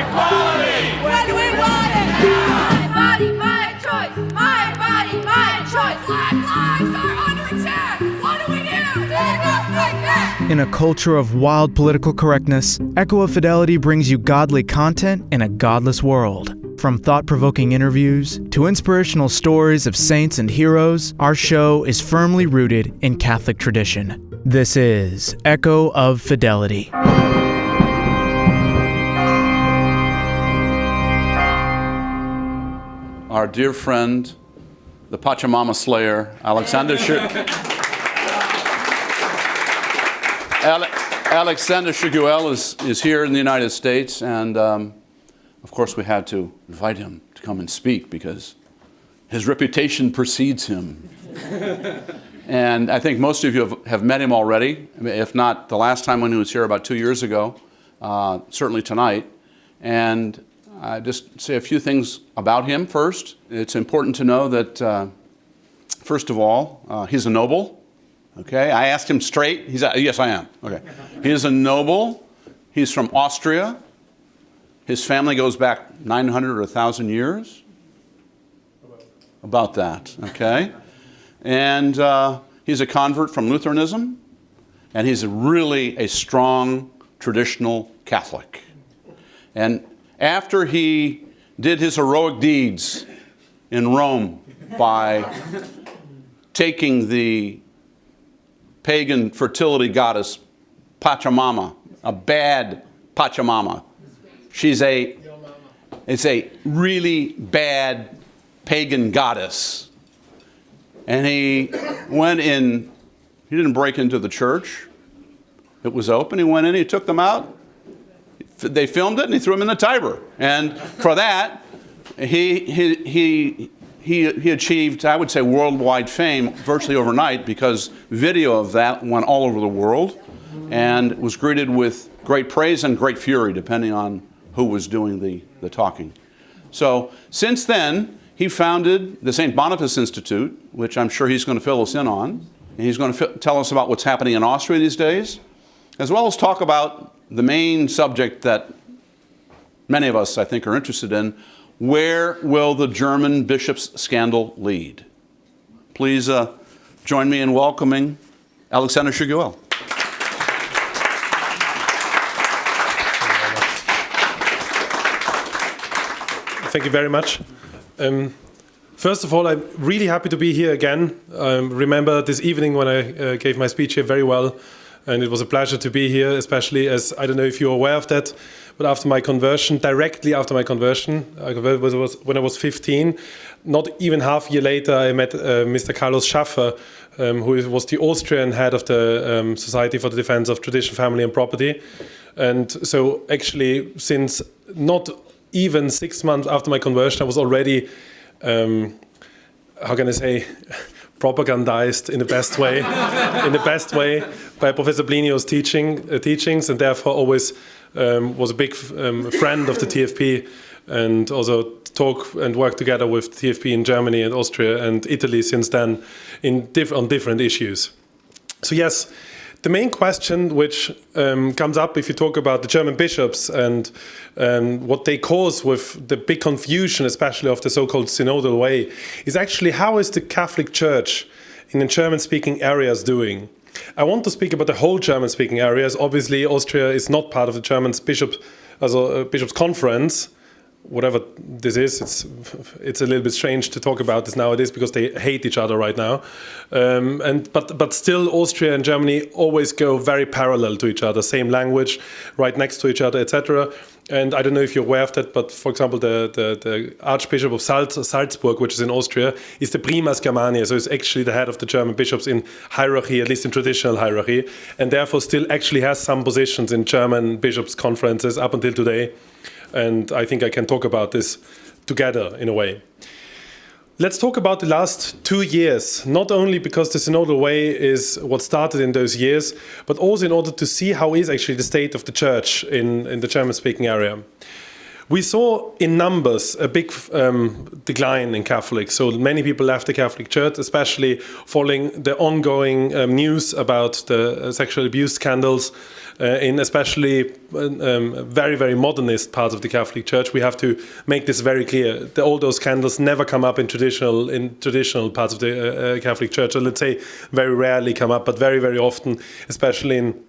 equality! When do we want it? My body, my choice! My body, my choice! Black lives are under attack! What do we do? Stand up, fight back! In a culture of wild political correctness, Echo of Fidelity brings you godly content in a godless world. From thought-provoking interviews to inspirational stories of saints and heroes, our show is firmly rooted in Catholic tradition. This is Echo of Fidelity. Our dear friend, the Pachamama Slayer, Alexander Tschugguel is here in the United States, and of course we had to invite him to come and speak because his reputation precedes him. And I think most of you have met him already, if not the last time when he was here about 2 years ago, certainly tonight. And just say a few things about him first. It's important to know that, first of all, he's a noble. Okay, I asked him straight. Yes, I am. Okay, he is a noble. He's from Austria. His family goes back 900 or 1,000 years. About that. Okay, and he's a convert from Lutheranism, and he's really a strong traditional Catholic. And after he did his heroic deeds in Rome by taking the pagan fertility goddess Pachamama, a bad Pachamama, it's a really bad pagan goddess. And he went in, he didn't break into the church. It was open. He went in, he took them out. They filmed it and he threw them in the Tiber. And for that, he achieved, I would say, worldwide fame virtually overnight because video of that went all over the world and was greeted with great praise and great fury, depending on who was doing the talking. So since then, he founded the St. Boniface Institute, which I'm sure he's going to fill us in on. And he's going to tell us about what's happening in Austria these days, as well as talk about the main subject that many of us, I think, are interested in. Where will the German bishops' scandal lead? Please join me in welcoming Alexander Tschugguel. Thank you very much. First of all, I'm really happy to be here again. I remember this evening when I gave my speech here very well, and it was a pleasure to be here, especially as, I don't know if you're aware of that, but after my conversion, directly after my conversion, when I was 15, not even half a year later, I met Mr. Carlos Schaffer, who was the Austrian head of the Society for the Defense of Tradition, Family and Property. And so actually, since not even 6 months after my conversion, I was already, how can I say, propagandized in the best way, by Professor Blinio's teachings, and therefore always was a big friend of the TFP, and also talk and work together with the TFP in Germany and Austria and Italy since then on different issues. So yes, the main question which comes up if you talk about the German bishops and what they cause with the big confusion, especially of the so-called synodal way, is actually how is the Catholic Church in the German-speaking areas doing? I want to speak about the whole German-speaking areas. Obviously, Austria is not part of the German bishops' conference. Whatever this is, it's a little bit strange to talk about this nowadays because they hate each other right now. But still, Austria and Germany always go very parallel to each other, same language, right next to each other, etc. And I don't know if you're aware of that, but for example, the Archbishop of Salzburg, which is in Austria, is the Primas Germaniae, so it's actually the head of the German bishops in hierarchy, at least in traditional hierarchy, and therefore still actually has some positions in German bishops' conferences up until today. And I think I can talk about this together in a way. Let's talk about the last 2 years, not only because the synodal way is what started in those years, but also in order to see how is actually the state of the church in the German-speaking area. We saw in numbers a big decline in Catholics. So many people left the Catholic Church, especially following the ongoing news about the sexual abuse scandals in especially very, very modernist parts of the Catholic Church. We have to make this very clear. All those scandals never come up in traditional parts of the Catholic Church, or let's say very rarely come up, but very, very often, especially in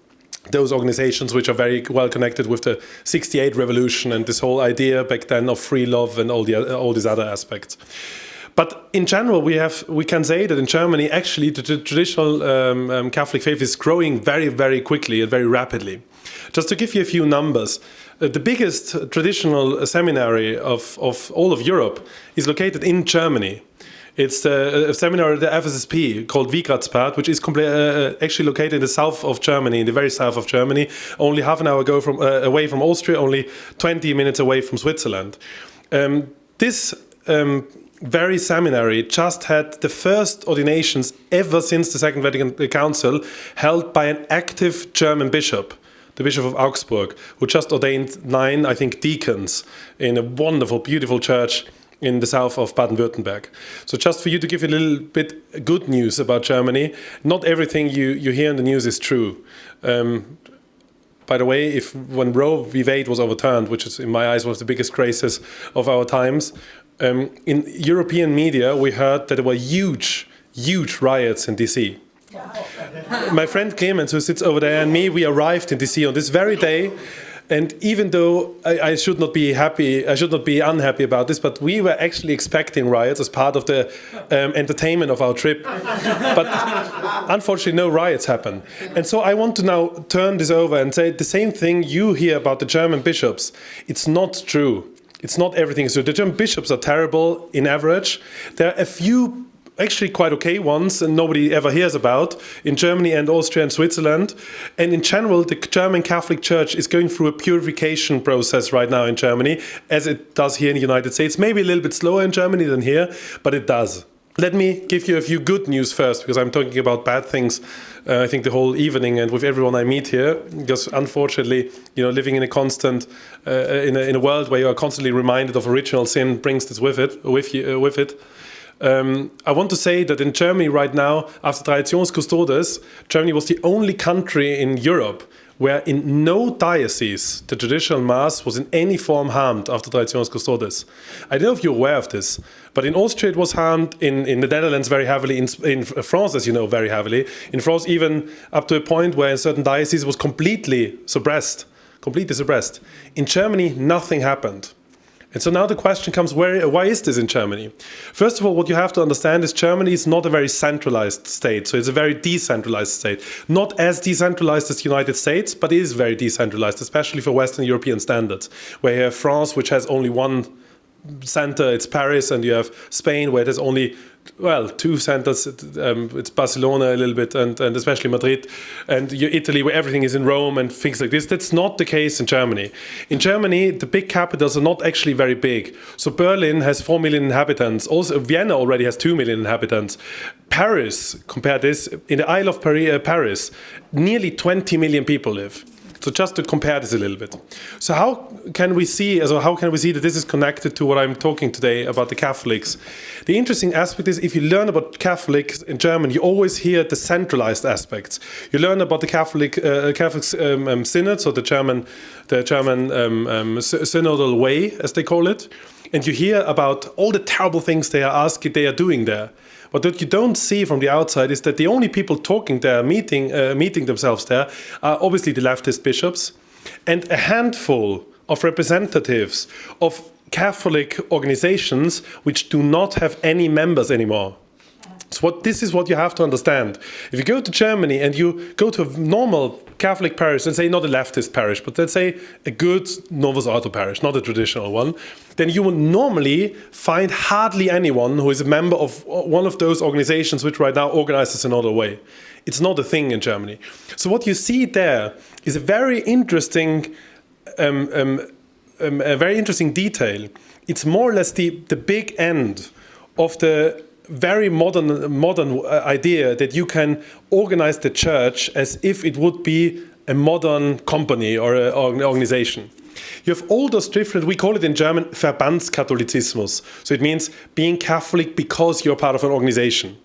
those organizations which are very well connected with the '68 revolution and this whole idea back then of free love and all these other aspects. But in general, we can say that in Germany, actually, the traditional Catholic faith is growing very, very quickly and very rapidly. Just to give you a few numbers, the biggest traditional seminary of all of Europe is located in Germany. It's a seminary at the FSSP called Wiegratsbad, which is actually located in the south of Germany, in the very south of Germany, only half an hour away from Austria, only 20 minutes away from Switzerland. This very seminary just had the first ordinations ever since the Second Vatican Council held by an active German bishop, the Bishop of Augsburg, who just ordained 9, I think, deacons in a wonderful, beautiful church in the south of Baden-Württemberg. So just for you to give you a little bit good news about Germany, not everything you hear in the news is true. By the way, when Roe v. Wade was overturned, which is in my eyes one of the biggest crises of our times, in European media we heard that there were huge riots in DC. My friend Clemens, who sits over there, and me, we arrived in DC on this very day. And even though I should not be unhappy about this, but we were actually expecting riots as part of the entertainment of our trip. But unfortunately, no riots happen. And so I want to now turn this over and say the same thing you hear about the German bishops. It's not true. It's not everything is true. The German bishops are terrible in average. There are a few actually quite okay ones and nobody ever hears about in Germany and Austria and Switzerland. And in general, the German Catholic Church is going through a purification process right now in Germany, as it does here in the United States. Maybe a little bit slower in Germany than here, but it does. Let me give you a few good news first, because I'm talking about bad things, I think the whole evening and with everyone I meet here, because unfortunately, living in a constant, in a world where you are constantly reminded of original sin brings this with it. I want to say that in Germany right now, after Traditionis Custodes, Germany was the only country in Europe where in no diocese the traditional Mass was in any form harmed after Traditionis Custodes. I don't know if you're aware of this, but in Austria it was harmed, in the Netherlands very heavily, in France, as you know, very heavily. In France even up to a point where in certain dioceses it was completely suppressed. In Germany, nothing happened. And so now the question comes, why is this in Germany? First of all, what you have to understand is Germany is not a very centralized state. So it's a very decentralized state. Not as decentralized as the United States, but it is very decentralized, especially for Western European standards, where you have France, which has only one center, it's Paris, and you have Spain, where there's only, two centers, it's Barcelona a little bit, and especially Madrid, and Italy, where everything is in Rome and things like this. That's not the case in Germany. In Germany, the big capitals are not actually very big. So Berlin has 4 million inhabitants. Also, Vienna already has 2 million inhabitants. Paris, compare this, in the Isle of Paris, nearly 20 million people live. So just to compare this a little bit. So how can we see that this is connected to what I'm talking today about the Catholics? The interesting aspect is if you learn about Catholics in German, you always hear the centralized aspects. You learn about the Catholic synod, so the German synodal way, as they call it, and you hear about all the terrible things they are doing there. But what you don't see from the outside is that the only people talking there, meeting themselves there, are obviously the leftist bishops and a handful of representatives of Catholic organizations which do not have any members anymore. So this is what you have to understand. If you go to Germany and you go to a normal Catholic parish, and say not a leftist parish, but let's say a good Novus Ordo parish, not a traditional one, then you will normally find hardly anyone who is a member of one of those organizations which right now organizes another way. It's not a thing in Germany. So what you see there is a very interesting detail. It's more or less the big end of the very modern idea that you can organize the church as if it would be a modern company or an organization. You have all those different, we call it in German, Verbandskatholizismus. So it means being Catholic because you're part of an organization.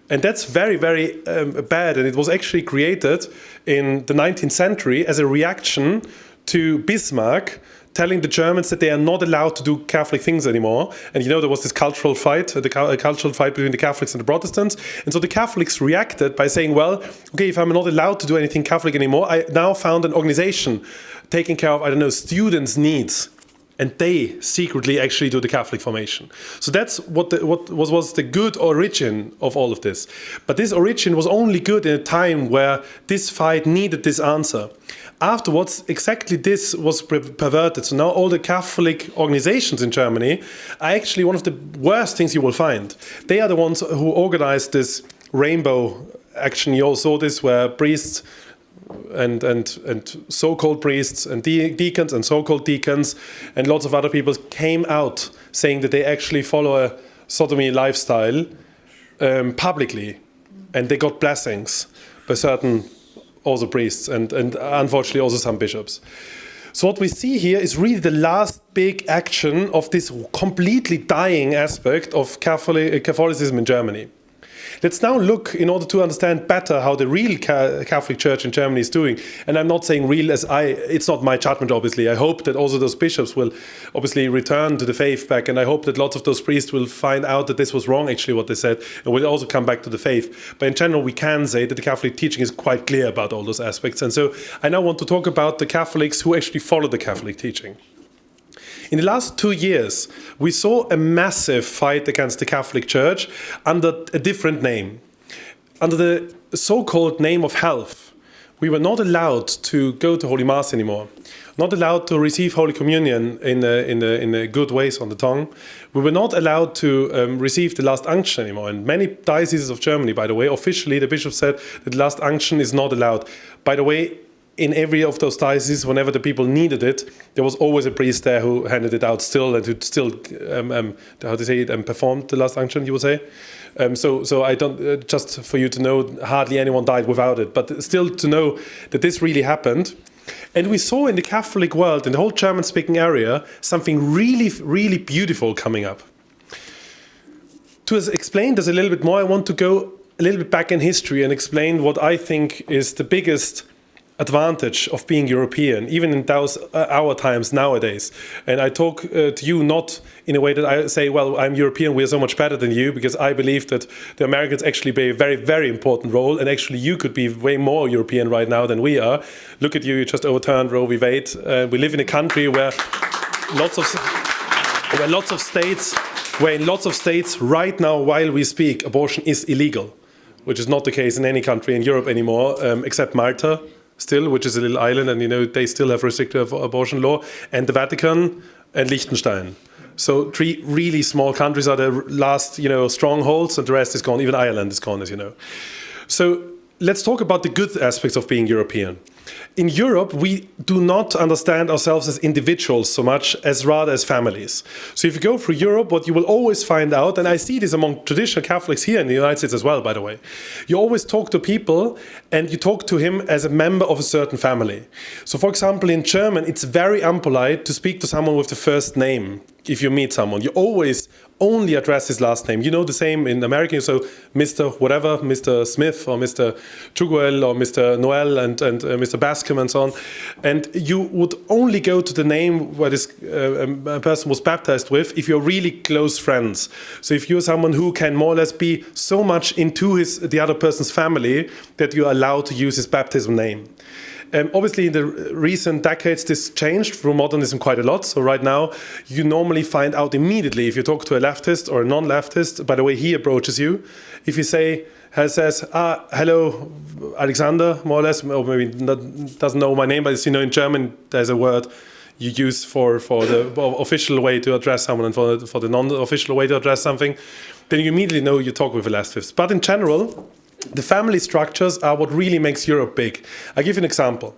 And that's very, very bad. And it was actually created in the 19th century as a reaction to Bismarck telling the Germans that they are not allowed to do Catholic things anymore. And there was this cultural fight, between the Catholics and the Protestants. And so the Catholics reacted by saying, well, okay, if I'm not allowed to do anything Catholic anymore, I now found an organization taking care of, students' needs. And they secretly actually do the Catholic formation. So that's what was the good origin of all of this. But this origin was only good in a time where this fight needed this answer. Afterwards, exactly this was perverted. So now all the Catholic organizations in Germany are actually one of the worst things you will find. They are the ones who organized this rainbow action. You all saw this, where priests and so-called priests and deacons and so-called deacons and lots of other people came out saying that they actually follow a sodomy lifestyle publicly, and they got blessings by certain also priests and unfortunately also some bishops. So what we see here is really the last big action of this completely dying aspect of Catholicism in Germany. Let's now look, in order to understand better how the real Catholic Church in Germany is doing. And I'm not saying real as it's not my judgment, obviously. I hope that also those bishops will obviously return to the faith back. And I hope that lots of those priests will find out that this was wrong, actually, what they said, and will also come back to the faith. But in general, we can say that the Catholic teaching is quite clear about all those aspects. And so I now want to talk about the Catholics who actually follow the Catholic teaching. In the last 2 years, we saw a massive fight against the Catholic Church under a different name. Under the so-called name of health, we were not allowed to go to Holy Mass anymore, not allowed to receive Holy Communion in a good ways on the tongue. We were not allowed to receive the last unction anymore. And many dioceses of Germany, by the way, officially the bishop said that the last unction is not allowed. By the way, in every of those dioceses, whenever the people needed it, there was always a priest there who handed it out still and who still, performed the last unction, you would say. So I don't, just for you to know, hardly anyone died without it, but still to know that this really happened. And we saw in the Catholic world, in the whole German-speaking area, something really, really beautiful coming up. To explain this a little bit more, I want to go a little bit back in history and explain what I think is the biggest advantage of being European, even in our times nowadays. And I talk to you not in a way that I say, well, I'm European, we are so much better than you, because I believe that the Americans actually play a very, very important role, and actually you could be way more European right now than we are. Look at you just overturned Roe v. Wade. We live in a country where in lots of states right now, while we speak, abortion is illegal, which is not the case in any country in Europe anymore, except Malta. Still, which is a little island, and they still have restrictive abortion law, and the Vatican and Liechtenstein. So 3 really small countries are the last, strongholds, and the rest is gone. Even Ireland is gone, as you know. So let's talk about the good aspects of being European. In Europe, we do not understand ourselves as individuals so much as rather as families. So if you go through Europe, what you will always find out, and I see this among traditional Catholics here in the United States as well, by the way, you always talk to people and you talk to him as a member of a certain family. So for example, in German, it's very impolite to speak to someone with the first name. If you meet someone, you always only address his last name. You know the same in American, so Mr. whatever, Mr. Smith or Mr. Tschugguel or Mr. Noel and Mr. Bascom and so on. And you would only go to the name where this person was baptized with if you're really close friends. So if you're someone who can more or less be so much into the other person's family that you're allowed to use his baptism name. Obviously, in the recent decades, this changed through modernism quite a lot. So right now, you normally find out immediately if you talk to a leftist or a non-leftist, by the way he approaches you. If you says, hello, Alexander, more or less, or maybe doesn't know my name, but in German, there's a word you use for the official way to address someone and for the non-official way to address something, then you immediately know you talk with a leftist. But in general, the family structures are what really makes Europe big. I'll give you an example.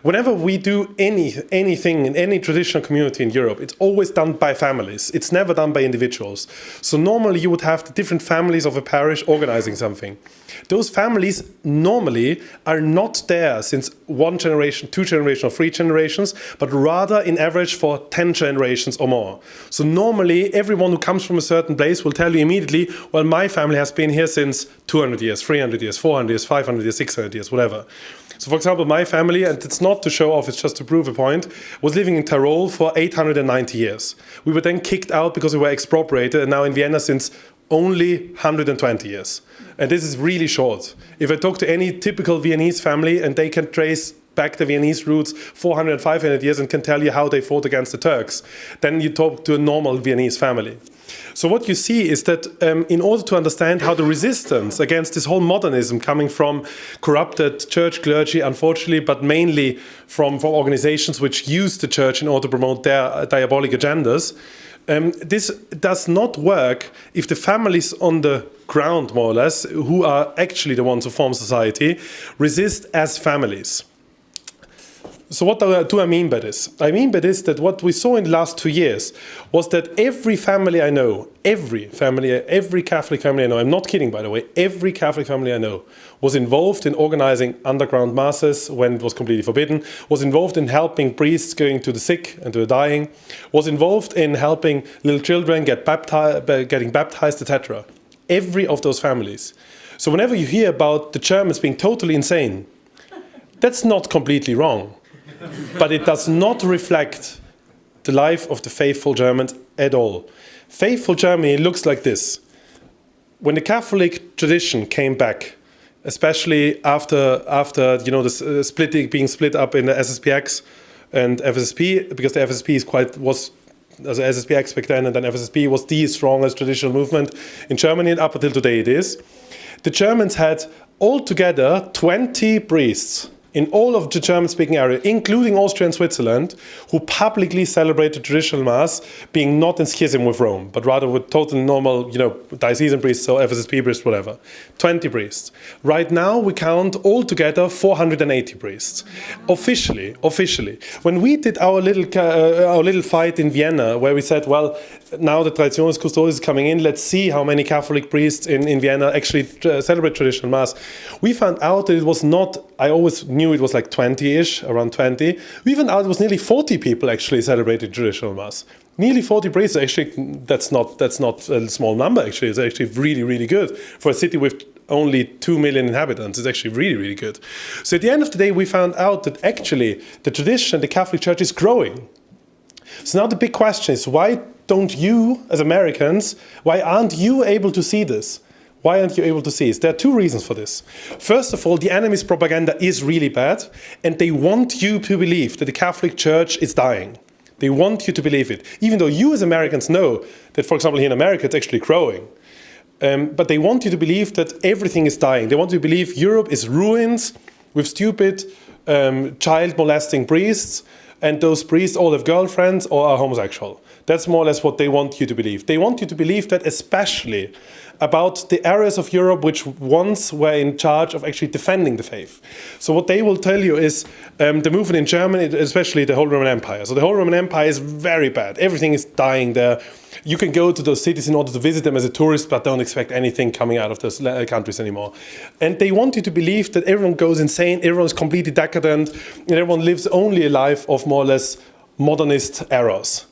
Whenever we do anything in any traditional community in Europe, it's always done by families. It's never done by individuals. So normally you would have the different families of a parish organizing something. Those families normally are not there since 1 generation, 2 generations, or 3 generations, but rather in average for 10 generations or more. So normally everyone who comes from a certain place will tell you immediately, well, my family has been here since 200 years, 300 years, 400 years, 500 years, 600 years, whatever. So for example, my family, and it's not to show off, it's just to prove a point, was living in Tyrol for 890 years. We were then kicked out because we were expropriated, and now in Vienna since only 120 years. And this is really short. If I talk to any typical Viennese family and they can trace back the Viennese roots 400 and 500 years and can tell you how they fought against the Turks, then you talk to a normal Viennese family. So what you see is that in order to understand how the resistance against this whole modernism coming from corrupted church clergy, unfortunately, but mainly from organizations which use the church in order to promote their diabolic agendas, this does not work if the families on the ground, more or less, who are actually the ones who form society, resist as families. So what do I mean by this? I mean by this that what we saw in the last 2 years was that every family I know, every Catholic family I know, I'm not kidding by the way, every Catholic family I know was involved in organizing underground masses when it was completely forbidden, was involved in helping priests going to the sick and to the dying, was involved in helping little children getting baptized, etc. Every of those families. So whenever you hear about the Germans being totally insane, that's not completely wrong. But it does not reflect the life of the faithful Germans at all. Faithful Germany looks like this. When the Catholic tradition came back, especially after the being split up in the SSPX and FSSP, because the FSSP was SSPX back then, and then FSSP was the strongest traditional movement in Germany, and up until today it is. The Germans had altogether 20 priests in all of the German-speaking area, including Austria and Switzerland, who publicly celebrate the traditional Mass, being not in schism with Rome, but rather with totally normal, diocesan priests, so FSSP priests, whatever. 20 priests. Right now, we count altogether 480 priests. Officially. When we did our little fight in Vienna, where we said, well, now the Traditionis Custodes is coming in, let's see how many Catholic priests in Vienna actually celebrate traditional Mass. We found out that it was not, I always knew it was like 20-ish, around 20. We found out it was nearly 40 people actually celebrating traditional Mass. Nearly 40 priests, actually, that's not a small number, actually. It's actually really, really good. For a city with only 2 million inhabitants, it's actually really, really good. So at the end of the day, we found out that actually the tradition, the Catholic Church is growing. So now the big question is, why don't you, as Americans, why aren't you able to see this? Why aren't you able to see this? There are 2 reasons for this. First of all, the enemy's propaganda is really bad, and they want you to believe that the Catholic Church is dying. They want you to believe it, even though you as Americans know that, for example, here in America, it's actually growing. But they want you to believe that everything is dying. They want you to believe Europe is ruins with stupid child molesting priests, and those priests all have girlfriends or are homosexual. That's more or less what they want you to believe. They want you to believe that, especially about the areas of Europe which once were in charge of actually defending the faith. So what they will tell you is the movement in Germany, especially the Holy Roman Empire. So the Holy Roman Empire is very bad. Everything is dying there. You can go to those cities in order to visit them as a tourist, but don't expect anything coming out of those countries anymore. And they want you to believe that everyone goes insane, everyone is completely decadent, and everyone lives only a life of more or less modernist errors.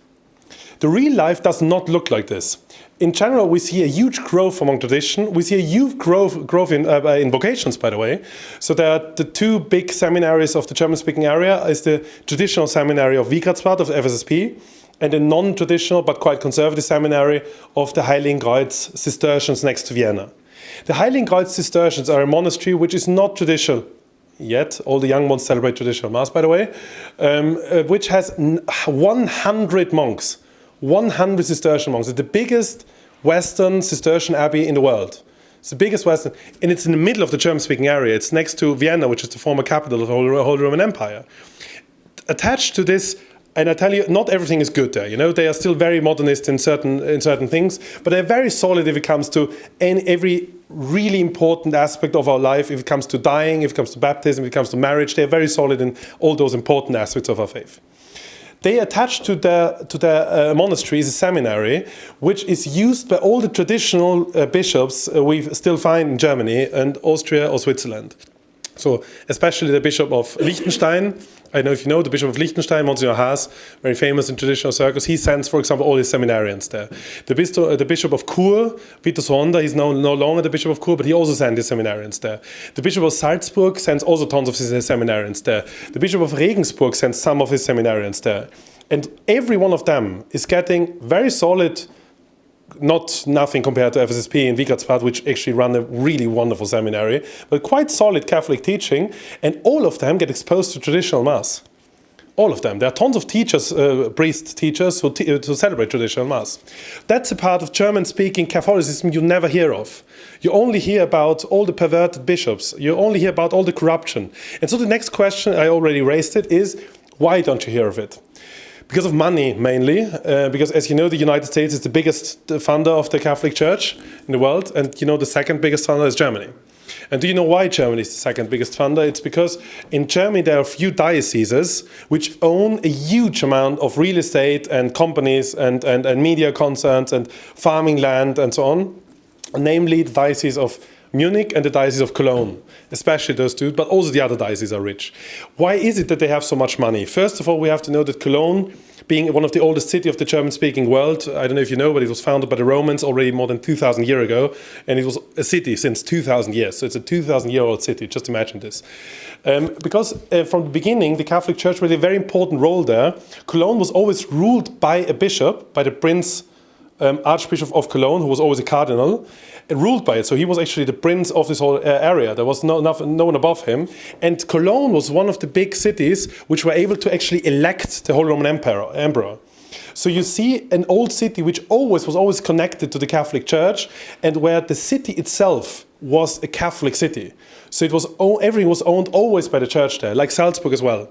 The real life does not look like this. In general, we see a huge growth among tradition. We see a huge growth in vocations, by the way. So there are the 2 big seminaries of the German-speaking area. Is the traditional seminary of Wiegratzbad of the FSSP, and a non-traditional but quite conservative seminary of the Heiligenkreuz Cistercians next to Vienna. The Heiligenkreuz Cistercians are a monastery which is not traditional yet. All the young ones celebrate traditional Mass, by the way, which has 100 monks. 100 Cistercian monks. It's the biggest Western Cistercian abbey in the world. It's the biggest Western, and it's in the middle of the German-speaking area. It's next to Vienna, which is the former capital of the Holy Roman Empire. Attached to this And I tell you, not everything is good there. You know, they are still very modernist in certain things, but they're very solid if it comes to every really important aspect of our life. If it comes to dying, if it comes to baptism, if it comes to marriage, they're very solid in all those important aspects of our faith. They attach to their monastery is a seminary, which is used by all the traditional bishops we still find in Germany and Austria or Switzerland. So especially the Bishop of Liechtenstein. I don't know if you know the Bishop of Liechtenstein, Monsignor Haas, very famous in traditional circles. He sends, for example, all his seminarians there. The Bishop of Chur, Peter Sonda, he's no longer the Bishop of Chur, but he also sends his seminarians there. The Bishop of Salzburg sends also tons of his seminarians there. The Bishop of Regensburg sends some of his seminarians there. And every one of them is getting very solid, nothing compared to FSSP in Wiegertsbad, which actually run a really wonderful seminary, but quite solid Catholic teaching, and all of them get exposed to traditional Mass. All of them. There are tons of teachers, priest teachers, who celebrate traditional Mass. That's a part of German-speaking Catholicism you never hear of. You only hear about all the perverted bishops. You only hear about all the corruption. And so the next question, I already raised it, is why don't you hear of it? Because of money, mainly. Because, as you know, the United States is the biggest funder of the Catholic Church in the world. And, you know, the second biggest funder is Germany. And do you know why Germany is the second biggest funder? It's because in Germany there are a few dioceses which own a huge amount of real estate and companies and media concerns and farming land and so on. Namely, the Diocese of Munich and the Diocese of Cologne, especially those two, but also the other dioceses are rich. Why is it that they have so much money? First of all, we have to know that Cologne, being one of the oldest cities of the German-speaking world, I don't know if you know, but it was founded by the Romans already more than 2,000 years ago, and it was a city since 2,000 years. So it's a 2,000-year-old city, just imagine this. Because from the beginning, the Catholic Church played a very important role there. Cologne was always ruled by a bishop, by the Prince Archbishop of Cologne, who was always a cardinal, ruled by it. So he was actually the prince of this whole area. There was no one above him. And Cologne was one of the big cities which were able to actually elect the Holy Roman Emperor. So you see an old city which was always connected to the Catholic Church, and where the city itself was a Catholic city. So it was everything was owned always by the church there, like Salzburg as well.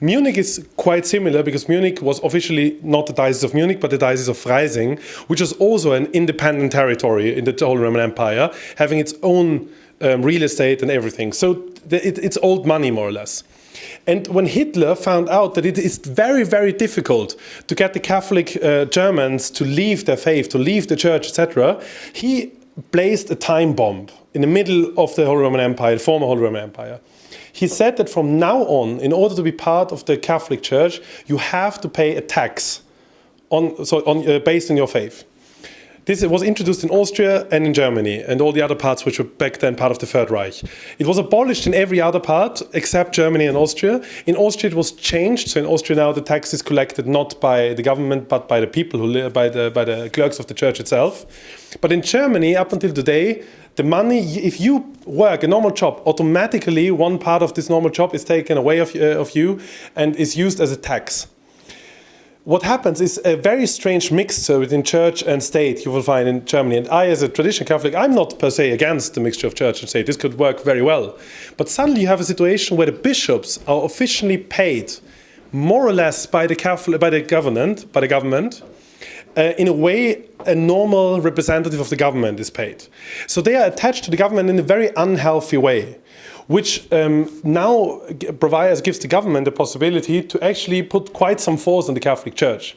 Munich is quite similar because Munich was officially not the Diocese of Munich, but the Diocese of Freising, which is also an independent territory in the Holy Roman Empire, having its own real estate and everything. So it's old money, more or less. And when Hitler found out that it is very, very difficult to get the Catholic Germans to leave their faith, to leave the church, etc., he placed a time bomb in the middle of the Holy Roman Empire, the former Holy Roman Empire. He said that from now on, in order to be part of the Catholic Church, you have to pay a tax based on your faith. This was introduced in Austria and in Germany and all the other parts which were back then part of the Third Reich. It was abolished in every other part except Germany and Austria. In Austria it was changed. So in Austria now the tax is collected not by the government but by the people who live, by the clerks of the church itself. But in Germany, up until today, the money, if you work a normal job, automatically one part of this normal job is taken away of you and is used as a tax. What happens is a very strange mixture between church and state you will find in Germany. And I, as a traditional Catholic, I'm not per se against the mixture of church and state. This could work very well. But suddenly you have a situation where the bishops are officially paid more or less by the government, in a way a normal representative of the government is paid. So they are attached to the government in a very unhealthy way, which now gives the government the possibility to actually put quite some force on the Catholic Church.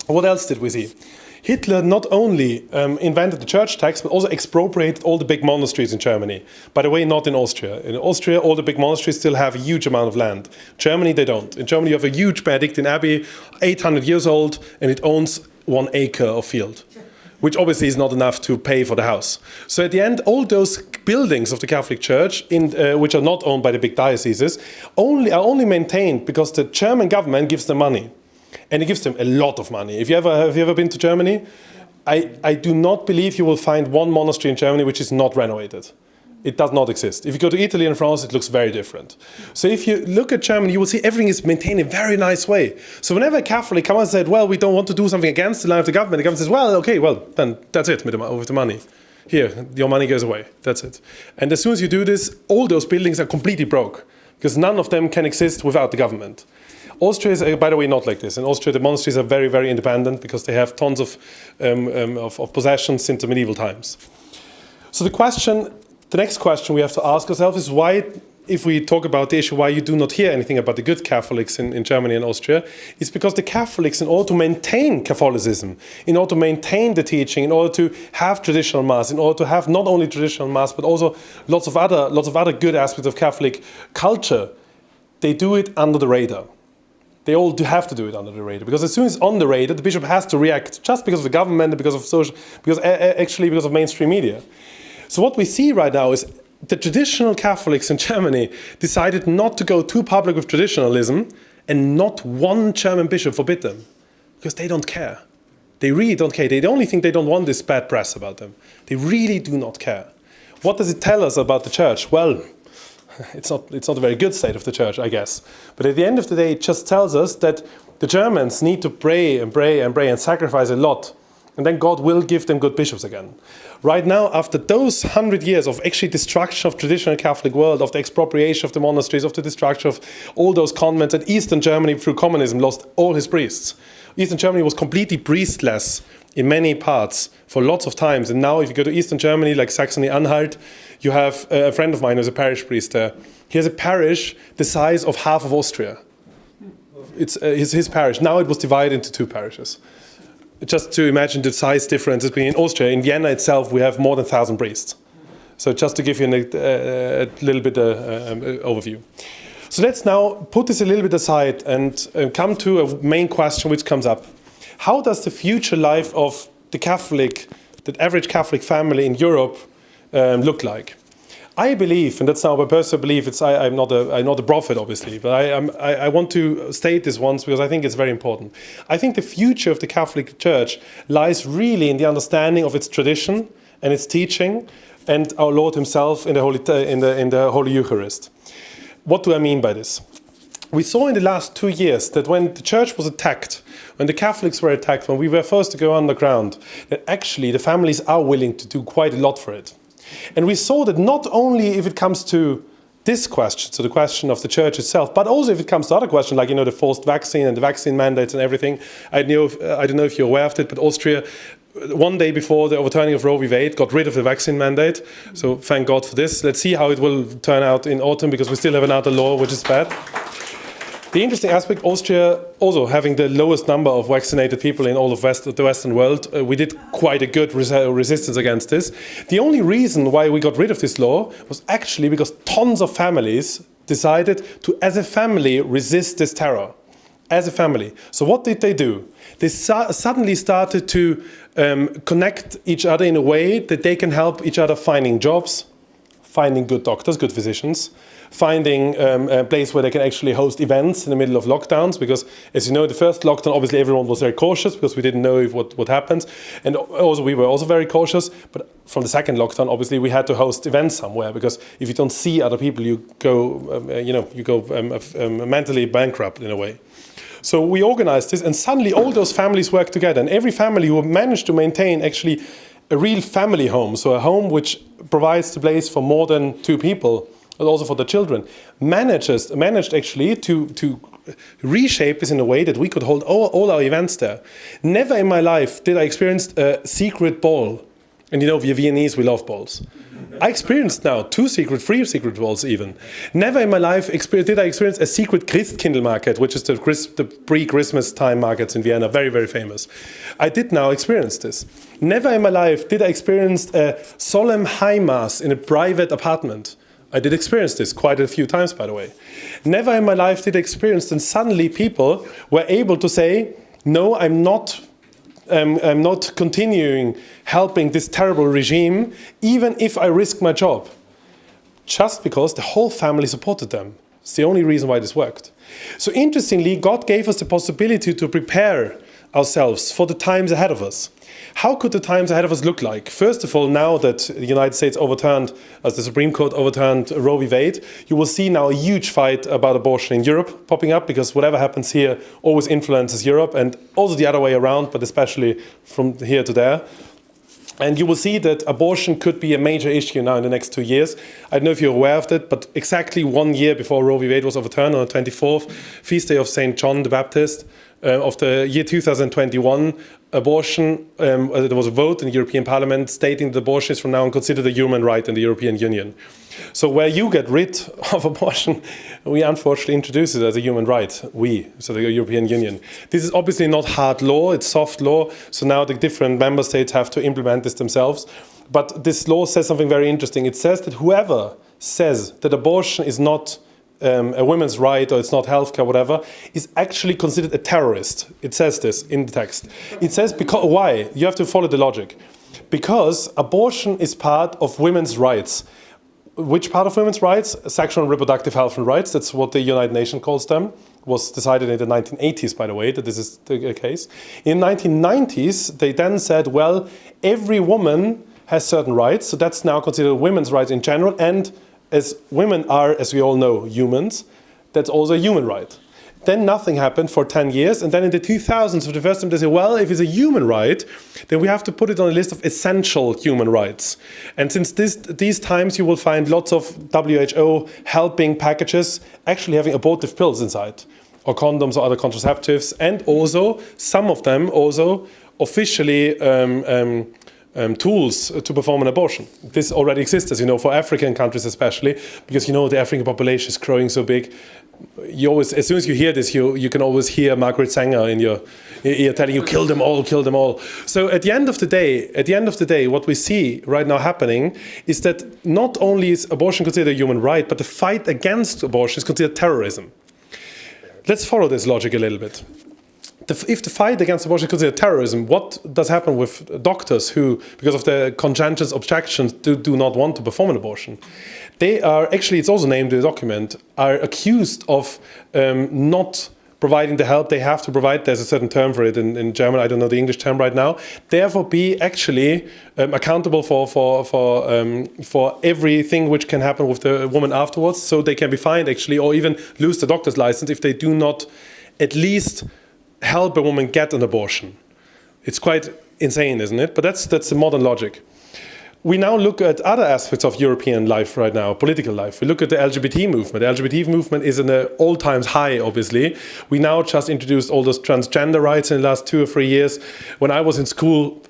What else did we see? Hitler not only invented the church tax, but also expropriated all the big monasteries in Germany. By the way, not in Austria. In Austria, all the big monasteries still have a huge amount of land. Germany, they don't. In Germany, you have a huge Benedictine Abbey, 800 years old, and it owns 1 acre of field, which obviously is not enough to pay for the house. So at the end, all those buildings of the Catholic Church, which are not owned by the big dioceses, are only maintained because the German government gives them money. And it gives them a lot of money. Have you ever been to Germany? I do not believe you will find one monastery in Germany which is not renovated. It does not exist. If you go to Italy and France, it looks very different. So if you look at Germany, you will see everything is maintained in a very nice way. So whenever a Catholic comes and said, well, we don't want to do something against the line of the government says, well, okay, well, then that's it with the money. Here, your money goes away. That's it. And as soon as you do this, all those buildings are completely broke because none of them can exist without the government. Austria is, by the way, not like this. In Austria, the monasteries are very, very independent because they have tons of possessions since the medieval times. So the next question we have to ask ourselves is why, if we talk about the issue why you do not hear anything about the good Catholics in Germany and Austria, it's because the Catholics, in order to maintain Catholicism, in order to maintain the teaching, in order to have traditional Mass, in order to have not only traditional Mass, but also lots of other good aspects of Catholic culture, they do it under the radar. They all do have to do it under the radar, because as soon as it's on the radar, the bishop has to react, just because of the government, because of mainstream media. So what we see right now is the traditional Catholics in Germany decided not to go too public with traditionalism, and not one German bishop forbid them, because they don't care. They really don't care. They only think they don't want this bad press about them. They really do not care. What does it tell us about the church? Well, it's not a very good state of the church, I guess. But at the end of the day, it just tells us that the Germans need to pray and pray and pray and sacrifice a lot, and then God will give them good bishops again. Right now, after those 100 years of actually destruction of traditional Catholic world, of the expropriation of the monasteries, of the destruction of all those convents, and Eastern Germany through communism lost all his priests. Eastern Germany was completely priestless in many parts for lots of times. And now if you go to Eastern Germany, like Saxony-Anhalt, you have a friend of mine who's a parish priest there. He has a parish the size of half of Austria. It's his parish. Now it was divided into 2 parishes. Just to imagine the size differences between Austria. In Vienna itself, we have more than 1,000 priests. So just to give you a little bit overview. So let's now put this a little bit aside and come to a main question which comes up. How does the future life of the average Catholic family in Europe look like? I believe, and that's now my personal belief, I'm not a prophet, obviously, but I want to state this once because I think it's very important. I think the future of the Catholic Church lies really in the understanding of its tradition and its teaching, and our Lord Himself in the Holy Eucharist. What do I mean by this? We saw in the last 2 years that when the Church was attacked, when the Catholics were attacked, when we were forced to go underground, that actually the families are willing to do quite a lot for it. And we saw that not only if it comes to this question, so the question of the church itself, but also if it comes to other questions like, the forced vaccine and the vaccine mandates and everything. I don't know if you're aware of it, but Austria, one day before the overturning of Roe v. Wade, got rid of the vaccine mandate. So thank God for this. Let's see how it will turn out in autumn, because we still have another law, which is bad. The interesting aspect, Austria also having the lowest number of vaccinated people in all of the Western world, we did quite a good resistance against this. The only reason why we got rid of this law was actually because tons of families decided to, as a family, resist this terror. As a family. So what did they do? They suddenly started to connect each other in a way that they can help each other finding jobs, finding good doctors, good physicians, finding a place where they can actually host events in the middle of lockdowns, because as you know, the first lockdown, obviously everyone was very cautious because we didn't know what happens, and also we were also very cautious. But from the second lockdown, obviously we had to host events somewhere, because if you don't see other people, you go mentally bankrupt in a way. So we organized this, and suddenly all those families worked together, and every family who managed to maintain actually a real family home, so a home which provides the place for more than 2 people, but also for the children, managed actually to reshape this in a way that we could hold all our events there. Never in my life did I experience a secret ball. And we Viennese, we love balls. I experienced now 3 secret balls even. Never in my life did I experience a secret Christkindlmarket, which is the pre-Christmas time markets in Vienna, very, very famous. I did now experience this. Never in my life did I experience a solemn high mass in a private apartment. I did experience this quite a few times, by the way. Never in my life did I experience, and suddenly people were able to say, no, I'm not continuing helping this terrible regime, even if I risk my job. Just because the whole family supported them. It's the only reason why this worked. So interestingly, God gave us the possibility to prepare ourselves for the times ahead of us. How could the times ahead of us look like? First of all, now that the United States as the Supreme Court overturned Roe v. Wade, you will see now a huge fight about abortion in Europe popping up, because whatever happens here always influences Europe, and also the other way around, but especially from here to there. And you will see that abortion could be a major issue now in the next 2 years. I don't know if you're aware of that, but exactly 1 year before Roe v. Wade was overturned, on the 24th, feast day of St. John the Baptist, of the year 2021, abortion, there was a vote in the European Parliament stating that abortion is from now on considered a human right in the European Union. So where you get rid of abortion, we unfortunately introduce it as a human right, so the European Union. This is obviously not hard law, it's soft law, so now the different member states have to implement this themselves. But this law says something very interesting. It says that whoever says that abortion is not a women's right or it's not healthcare, whatever, is actually considered a terrorist. It says this in the text. It says, why? You have to follow the logic. Because abortion is part of women's rights. Which part of women's rights? Sexual and reproductive health and rights. That's what the United Nations calls them. Was decided in the 1980s, by the way, that this is the case. In the 1990s, they then said, well, every woman has certain rights. So that's now considered women's rights in general. And as women are, as we all know, humans, that's also a human right. Then nothing happened for 10 years. And then in the 2000s, for the first time, they said, well, if it's a human right, then we have to put it on a list of essential human rights. And since these times, you will find lots of WHO helping packages actually having abortive pills inside, or condoms or other contraceptives. And also, some of them also officially tools to perform an abortion. This already exists, as you know, for African countries especially, because you know the African population is growing so big. You always, as soon as you hear this, you can always hear Margaret Sanger in your ear telling you, kill them all, kill them all. So at the end of the day, what we see right now happening is that not only is abortion considered a human right, but the fight against abortion is considered terrorism. Let's follow this logic a little bit. If the fight against abortion is considered terrorism, what does happen with doctors who, because of their conscientious objections, do not want to perform an abortion? They are, actually it's also named in the document, are accused of not providing the help they have to provide. There's a certain term for it in German, I don't know the English term right now. Therefore be actually accountable for everything which can happen with the woman afterwards, so they can be fined actually, or even lose the doctor's license if they do not at least help a woman get an abortion. It's quite insane, isn't it? But that's the modern logic. We now look at other aspects of European life right now, political life. We look at the LGBT movement. The LGBT movement is in an all-time high, obviously. We now just introduced all those transgender rights in the last 2 or 3 years. When I was in school,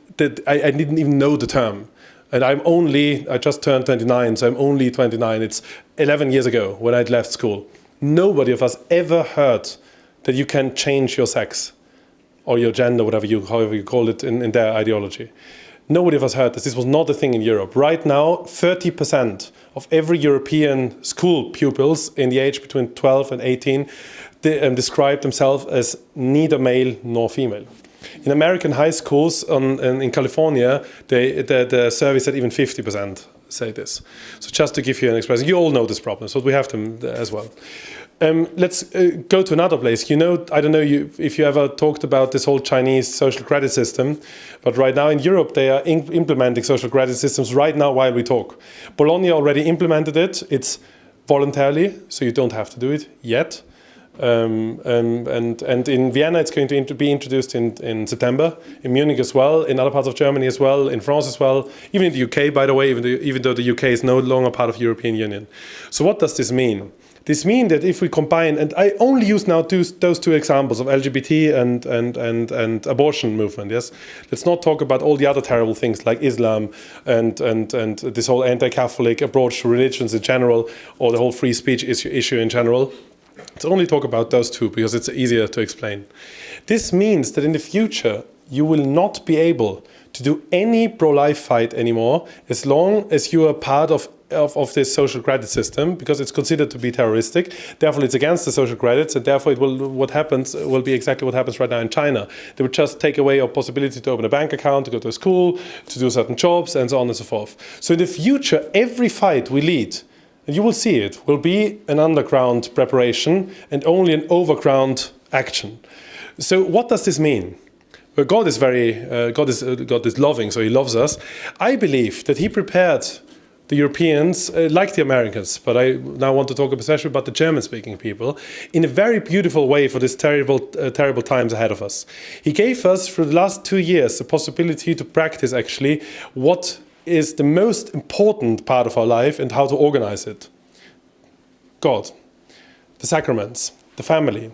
I didn't even know the term. And I just turned 29, so I'm only 29. It's 11 years ago when I'd left school. Nobody of us ever heard that you can change your sex or your gender, however you call it in their ideology. Nobody of us heard this. This was not a thing in Europe. Right now, 30% of every European school pupils in the age between 12 and 18 describe themselves as neither male nor female. In American high schools in California, the survey said even 50% say this. So just to give you an expression, you all know this problem, so we have them as well. Let's go to another place. You know, I don't know if you ever talked about this whole Chinese social credit system, but right now in Europe they are implementing social credit systems right now while we talk. Bologna already implemented it. It's voluntarily, so you don't have to do it yet. And in Vienna it's going to be introduced in September, in Munich as well, in other parts of Germany as well, in France as well, even in the UK, by the way, even though the UK is no longer part of the European Union. So what does this mean? This means that if we combine, and I only use now those two examples of LGBT and abortion movement, yes? Let's not talk about all the other terrible things like Islam and this whole anti-Catholic approach to religions in general, or the whole free speech issue in general. Let's only talk about those two because it's easier to explain. This means that in the future, you will not be able to do any pro-life fight anymore as long as you are part of this social credit system, because it's considered to be terroristic. Therefore, it's against the social credits, and therefore what happens will be exactly what happens right now in China. They would just take away your possibility to open a bank account, to go to a school, to do certain jobs, and so on and so forth. So in the future, every fight we lead, and you will see it, will be an underground preparation and only an overground action. So what does this mean? Well, God is loving, so he loves us. I believe that he prepared the Europeans, like the Americans, but I now want to talk especially about the German-speaking people, in a very beautiful way for these terrible times ahead of us. He gave us, for the last 2 years, the possibility to practice actually what is the most important part of our life and how to organize it. God, the sacraments, the family,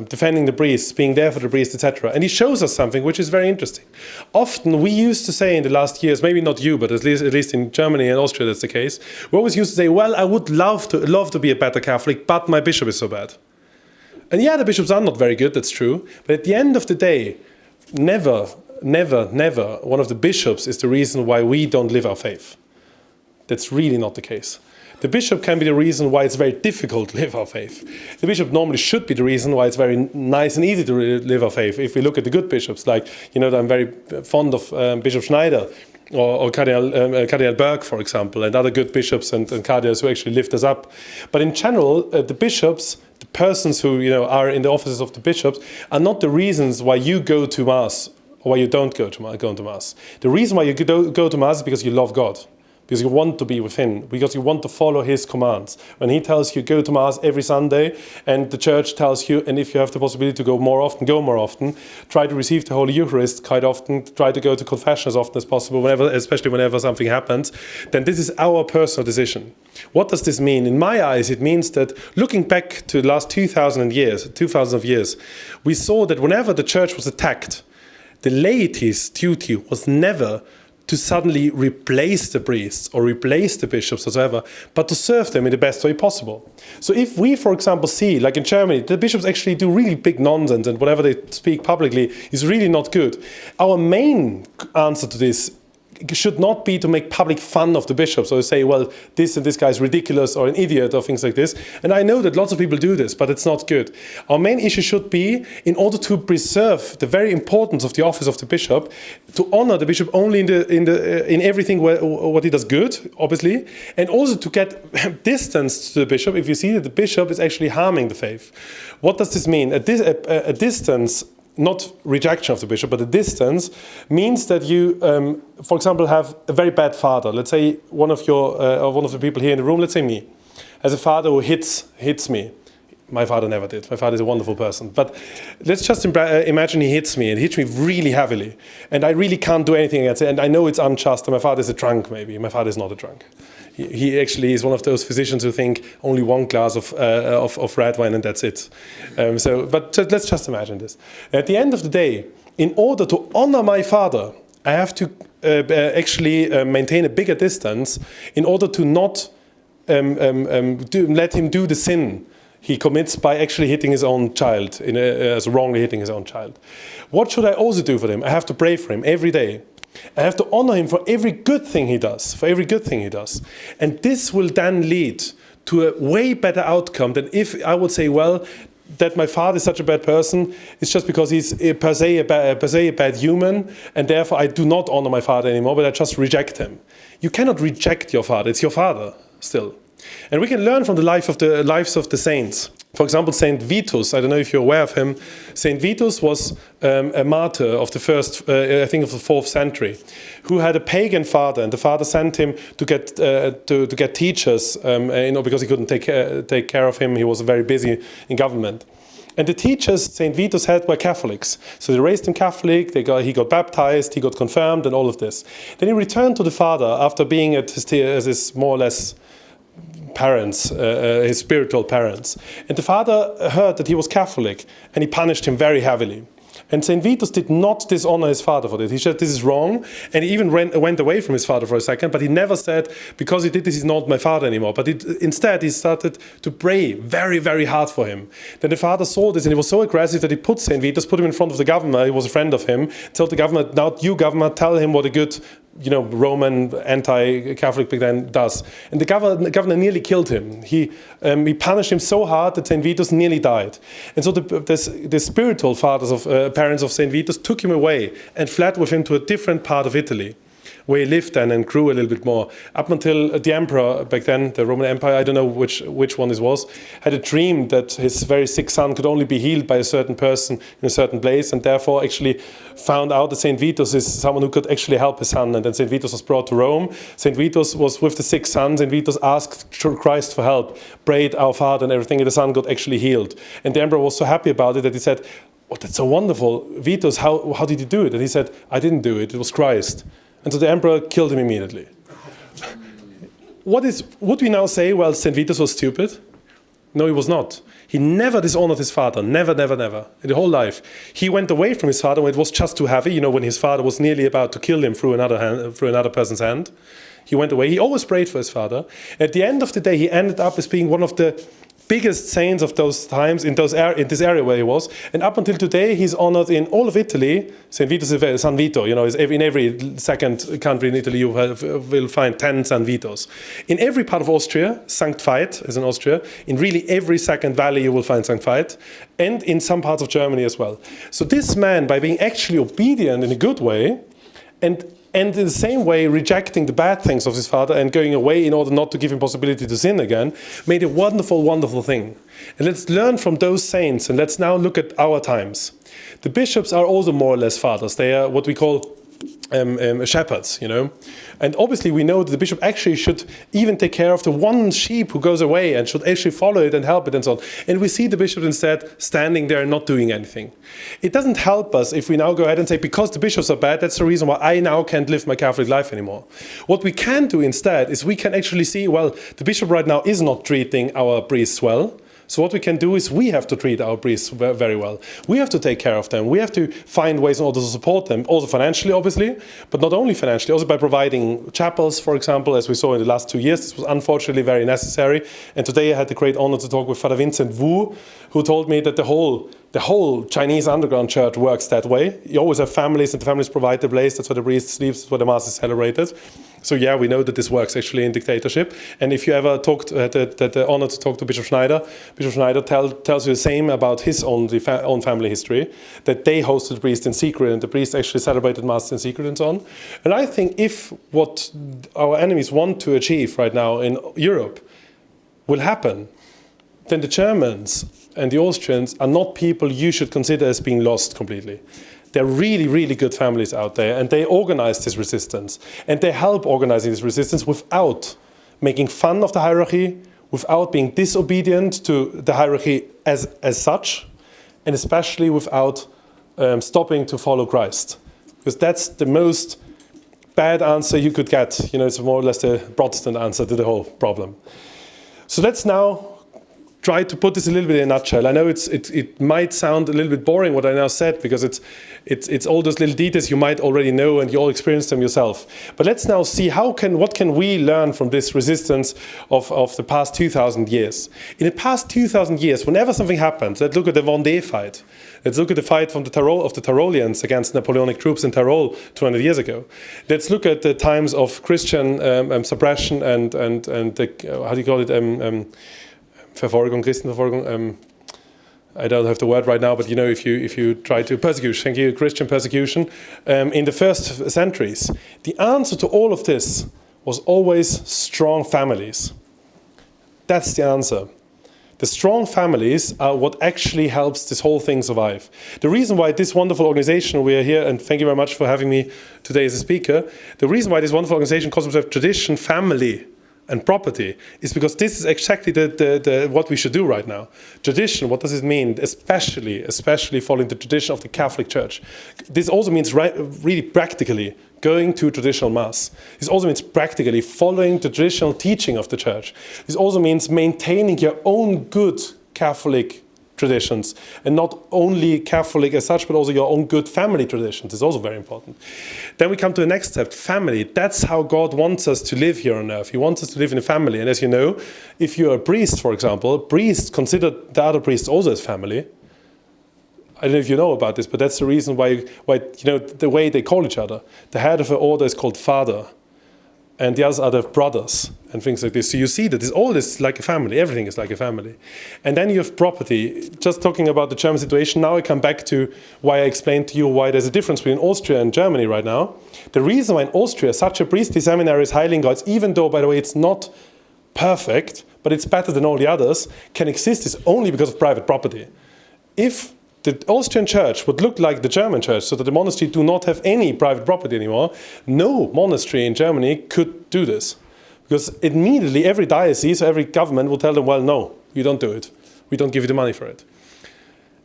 defending the priests, being there for the priests, etc. And he shows us something which is very interesting. Often we used to say in the last years, maybe not you, but at least in Germany and Austria that's the case, we always used to say, well, I would love to be a better Catholic, but my bishop is so bad. And yeah, the bishops are not very good, that's true. But at the end of the day, never one of the bishops is the reason why we don't live our faith. That's really not the case. The bishop can be the reason why it's very difficult to live our faith. The bishop normally should be the reason why it's very nice and easy to live our faith. If we look at the good bishops, like, I'm very fond of Bishop Schneider or Cardinal Berg, for example, and other good bishops and cardinals who actually lift us up. But in general, the bishops, the persons who are in the offices of the bishops, are not the reasons why you go to Mass or why you don't go to Mass. The reason why you go to Mass is because you love God. Because you want to be with him, because you want to follow his commands. When he tells you go to Mass every Sunday, and the church tells you, and if you have the possibility to go more often, go more often. Try to receive the Holy Eucharist quite often. Try to go to confession as often as possible, especially whenever something happens. Then this is our personal decision. What does this mean? In my eyes, it means that looking back to the last 2,000 of years, we saw that whenever the church was attacked, the laity's duty was never to suddenly replace the priests or replace the bishops whatsoever, but to serve them in the best way possible. So if we, for example, see, like in Germany, the bishops actually do really big nonsense and whatever they speak publicly is really not good, our main answer to this should not be to make public fun of the bishops or say, well, this and this guy is ridiculous or an idiot or things like this. And I know that lots of people do this, but it's not good. Our main issue should be, in order to preserve the very importance of the office of the bishop, to honor the bishop only in everything what he does good, obviously, and also to get distance to the bishop if you see that the bishop is actually harming the faith. What does this mean? A distance, not rejection of the bishop, but a distance, means that you, for example, have a very bad father. Let's say one of the people here in the room, let's say me, as a father who hits me. My father never did. My father is a wonderful person. But let's just imagine he hits me, and he hits me really heavily. And I really can't do anything against it. And I know it's unjust. And my father is a drunk, maybe. My father is not a drunk. He actually is one of those physicians who think only one glass of red wine and that's it. But let's just imagine this. At the end of the day, in order to honor my father, I have to actually maintain a bigger distance in order to not let him do the sin he commits by actually hitting his own child, as wrongly hitting his own child. What should I also do for him? I have to pray for him every day. I have to honor him for every good thing he does, And this will then lead to a way better outcome than if I would say, well, that my father is such a bad person, it's just because he's per se a bad human, and therefore I do not honor my father anymore, but I just reject him. You cannot reject your father, it's your father still. And we can learn from the lives of the saints. For example, Saint Vitus, I don't know if you're aware of him. Saint Vitus was a martyr of the first, I think of the 4th century, who had a pagan father, and the father sent him to get teachers, because he couldn't take care of him. He was very busy in government. And the teachers Saint Vitus had were Catholics. So they raised him Catholic, he got baptized, he got confirmed, and all of this. Then he returned to the father after being at his more or less parents, his spiritual parents. And the father heard that he was Catholic, and he punished him very heavily. And St. Vitus did not dishonor his father for this. He said, this is wrong. And he even went away from his father for a second, but he never said, because he did this, he's not my father anymore. But instead, he started to pray very, very hard for him. Then the father saw this, and he was so aggressive that he put St. Vitus, put him in front of the governor. He was a friend of him. Told the governor, now you, governor, tell him what a good Roman anti-Catholic back then does. And the governor nearly killed him. He punished him so hard that St. Vitus nearly died. And so the spiritual parents of St. Vitus took him away and fled with him to a different part of Italy. where he lived then and grew a little bit more. Up until the emperor back then, the Roman Empire, I don't know which one this was, had a dream that his very sick son could only be healed by a certain person in a certain place, and therefore actually found out that St. Vitus is someone who could actually help his son. And then St. Vitus was brought to Rome. St. Vitus was with the sick son. St. Vitus asked Christ for help, prayed Our Father and everything, and the son got actually healed. And the emperor was so happy about it that he said, "Oh, that's so wonderful. Vitus, how did you do it?" And he said, "I didn't do it. It was Christ." And so the emperor killed him immediately. Would we now say, well, St. Vitus was stupid? No, he was not. He never dishonored his father. Never, never, never. In the whole life. He went away from his father when it was just too heavy. You know, when his father was nearly about to kill him through another person's hand. He went away. He always prayed for his father. At the end of the day, he ended up as being one of the biggest saints of those times in this area where he was. And up until today, he's honored in all of Italy. St. Vitus is San Vito. You know, in every second country in Italy, you will find 10 San Vitos. In every part of Austria, Sankt Veit is in Austria. In really every second valley, you will find Sankt Veit. And in some parts of Germany as well. So this man, by being actually obedient in a good way, and in the same way rejecting the bad things of his father and going away in order not to give him possibility to sin again, made a wonderful, wonderful thing. And let's learn from those saints, and let's now look at our times. The bishops are also more or less fathers. They are what we call shepherds, you know. And obviously we know that the bishop actually should even take care of the one sheep who goes away and should actually follow it and help it and so on. And we see the bishop instead standing there and not doing anything. It doesn't help us if we now go ahead and say, because the bishops are bad, that's the reason why I now can't live my Catholic life anymore. What we can do instead is we can actually see, well, the bishop right now is not treating our priests well. So what we can do is we have to treat our priests very well. We have to take care of them. We have to find ways in order to support them, also financially, obviously, but not only financially, also by providing chapels, for example, as we saw in the last 2 years. This was unfortunately very necessary. And today I had the great honor to talk with Father Vincent Wu, who told me that the whole Chinese underground church works that way. You always have families, and the families provide the place. That's where the priest sleeps, that's where the mass is celebrated. So yeah, we know that this works actually in dictatorship. And if you ever had the honor to talk to Bishop Schneider tells you the same about his own family history, that they hosted the priest in secret, and the priest actually celebrated mass in secret and so on. And I think if what our enemies want to achieve right now in Europe will happen, then the Germans and the Austrians are not people you should consider as being lost completely. They're really, really good families out there, and they organize this resistance. And they help organizing this resistance without making fun of the hierarchy, without being disobedient to the hierarchy as such, and especially without stopping to follow Christ. Because that's the most bad answer you could get. You know, it's more or less the Protestant answer to the whole problem. So let's now try to put this a little bit in a nutshell. I know it might sound a little bit boring what I now said, because it's all those little details you might already know and you all experience them yourself. But let's now see what can we learn from this resistance of the past 2,000 years. In the past 2,000 years, whenever something happens, let's look at the Vendée fight. Let's look at the fight from the Tyroleans against Napoleonic troops in Tyrol 200 years ago. Let's look at the times of Christian suppression and the, how do you call it, Verfolgung, Christenverfolgung. I don't have the word right now, but you know, if you try to persecution, thank you, Christian persecution in the first centuries, the answer to all of this was always strong families. That's the answer. The strong families are what actually helps this whole thing survive. The reason why this wonderful organization, we are here, and thank you very much for having me today as a speaker, the reason why this wonderful organization calls itself Tradition, Family, and Property is because this is exactly the what we should do right now. Tradition, what does it mean? Especially following the tradition of the Catholic Church. This also means really practically going to traditional mass. This also means practically following the traditional teaching of the Church. This also means maintaining your own good Catholic traditions, and not only Catholic as such, but also your own good family traditions is also very important. Then we come to the next step, family. That's how God wants us to live here on earth. He wants us to live in a family. And as you know, if you're a priest, for example, priests consider the other priests also as family. I don't know if you know about this, but that's the reason why you know, the way they call each other. The head of an order is called father. and the others are the brothers and things like this. So you see that all is like a family. Everything is like a family. And then you have property. Just talking about the German situation, now I come back to why I explained to you why there's a difference between Austria and Germany right now. The reason why in Austria such a priestly seminary is highly encouraged, even though, by the way, it's not perfect, but it's better than all the others, can exist is only because of private property. If the Austrian church would look like the German church, so that the monastery do not have any private property anymore, no monastery in Germany could do this. Because immediately every diocese, every government will tell them, well, no, you don't do it. We don't give you the money for it.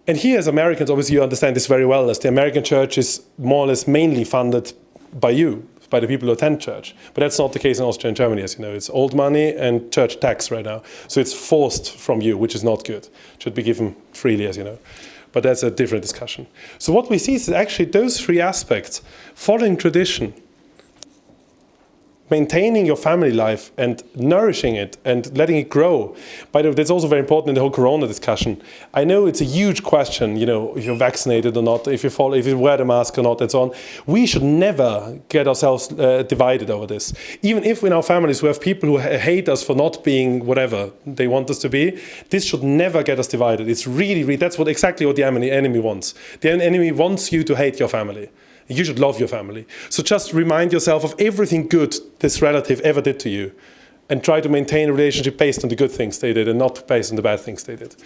And here as Americans, obviously you understand this very well, as the American church is more or less mainly funded by you, by the people who attend church. But that's not the case in Austria and Germany, as you know. It's old money and church tax right now. So it's forced from you, which is not good. It should be given freely, as you know. But that's a different discussion. So what we see is that actually those three aspects, following tradition, maintaining your family life and nourishing it and letting it grow. By the way, that's also very important in the whole Corona discussion. I know it's a huge question, you know, if you're vaccinated or not, if you wear the mask or not, and so on. We should never get ourselves divided over this. Even if in our families we have people who hate us for not being whatever they want us to be, this should never get us divided. It's really, that's exactly what the enemy wants. The enemy wants you to hate your family. You should love your family. So just remind yourself of everything good this relative ever did to you and try to maintain a relationship based on the good things they did and not based on the bad things they did.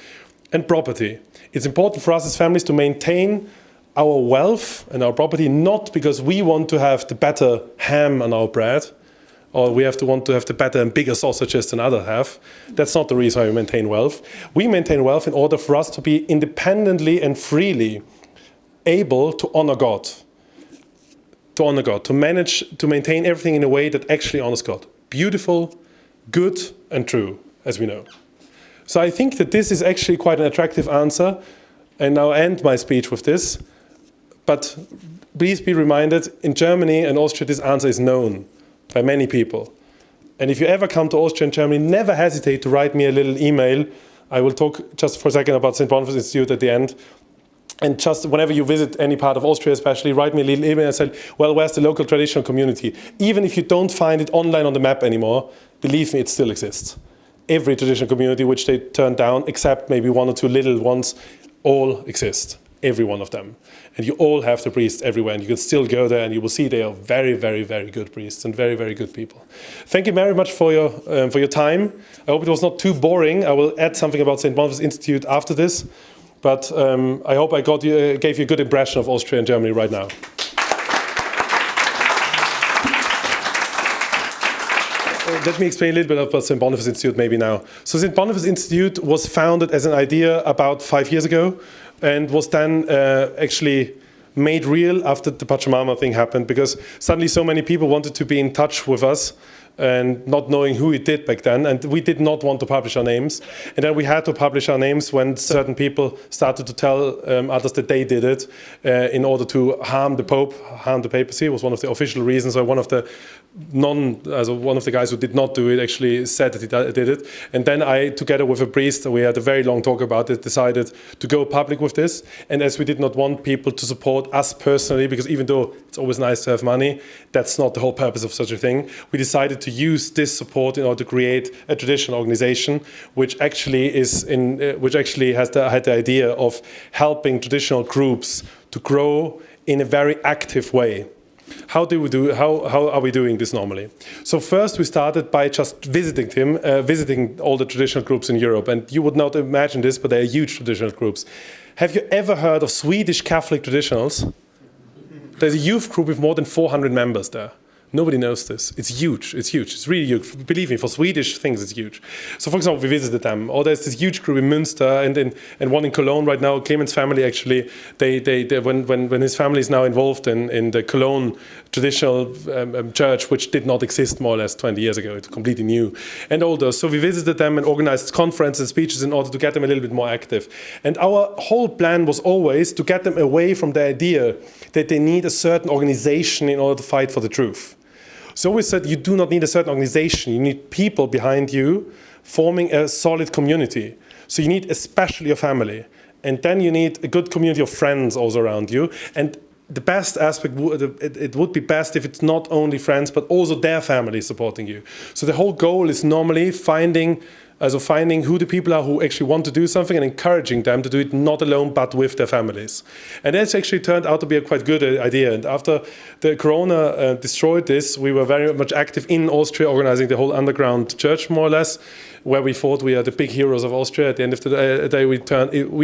And property. It's important for us as families to maintain our wealth and our property, not because we want to have the better ham on our bread or we want to have the better and bigger sausages than others have. That's not the reason why we maintain wealth. We maintain wealth in order for us to be independently and freely able to honor God. To manage, to maintain everything in a way that actually honors God. Beautiful, good, and true, as we know. So I think that this is actually quite an attractive answer, and I'll end my speech with this. But please be reminded, in Germany and Austria, this answer is known by many people. And if you ever come to Austria and Germany, never hesitate to write me a little email. I will talk just for a second about St. Boniface Institute at the end. And just whenever you visit any part of Austria especially, write me a little email and say, well, where's the local traditional community? Even if you don't find it online on the map anymore, believe me, it still exists. Every traditional community which they turned down, except maybe one or two little ones, all exist. Every one of them. And you all have the priests everywhere, and you can still go there and you will see they are very, very, very good priests and very, very good people. Thank you very much for your time. I hope it was not too boring. I will add something about St. Boniface Institute after this. But I hope I gave you a good impression of Austria and Germany right now. Let me explain a little bit about St. Boniface Institute maybe now. So St. Boniface Institute was founded as an idea about 5 years ago and was then actually made real after the Pachamama thing happened, because suddenly so many people wanted to be in touch with us and not knowing who it did back then, and we did not want to publish our names. And then we had to publish our names when certain people started to tell others that they did it in order to harm the Pope, harm the papacy. It was one of the official reasons, or one of the guys who did not do it actually said that he did it. And then I, together with a priest, we had a very long talk about it, decided to go public with this. And as we did not want people to support us personally, because even though it's always nice to have money, that's not the whole purpose of such a thing, we decided to use this support in order to create a traditional organization, which actually had the idea of helping traditional groups to grow in a very active way. How are we doing this normally? So first we started by just visiting all the traditional groups in Europe. And you would not imagine this, but they are huge traditional groups. Have you ever heard of Swedish Catholic traditionals? There's a youth group with more than 400 members there. Nobody knows this. It's huge. It's huge. It's really huge. Believe me, for Swedish things, it's huge. So, for example, we visited them. Or there's this huge group in Münster and one in Cologne right now. Clement's family actually, when his family is now involved in the Cologne traditional church, which did not exist more or less 20 years ago. It's completely new. And all those. So we visited them and organized conferences and speeches in order to get them a little bit more active. And our whole plan was always to get them away from the idea that they need a certain organization in order to fight for the truth. So we said you do not need a certain organization, you need people behind you forming a solid community. So you need especially your family. And then you need a good community of friends also around you. And the best aspect, it would be best if it's not only friends, but also their family supporting you. So the whole goal is normally finding who the people are who actually want to do something and encouraging them to do it not alone, but with their families. And that's actually turned out to be a quite good idea. And after the Corona destroyed this, we were very much active in Austria, organizing the whole underground church, more or less, where we thought we are the big heroes of Austria. At the end of the day, we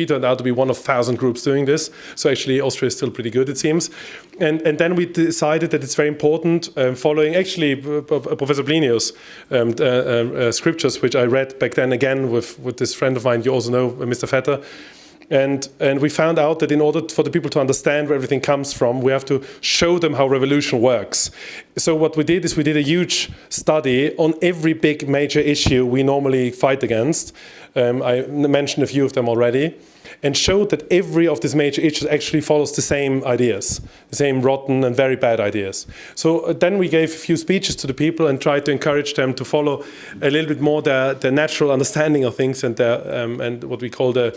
turned out to be one of 1,000 groups doing this. So actually, Austria is still pretty good, it seems. And then we decided that it's very important, following actually Professor Plinius' scriptures, which I read back then again with this friend of mine you also know, Mr. Vetter. And we found out that in order for the people to understand where everything comes from, we have to show them how revolution works. So what we did is we did a huge study on every big major issue we normally fight against. I mentioned a few of them already, and showed that every of these major issues actually follows the same ideas, the same rotten and very bad ideas. So then we gave a few speeches to the people and tried to encourage them to follow a little bit more their natural understanding of things and and what we call the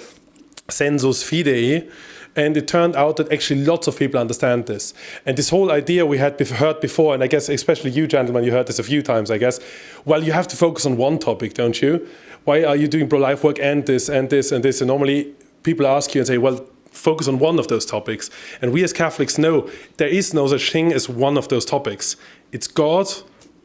sensus fidei, and it turned out that actually lots of people understand this. And this whole idea we had heard before, and I guess especially you gentlemen, you heard this a few times, I guess, well, you have to focus on one topic, don't you? Why are you doing pro-life work and this and this and this? And normally people ask you and say, well, focus on one of those topics. And we as Catholics know there is no such thing as one of those topics. It's God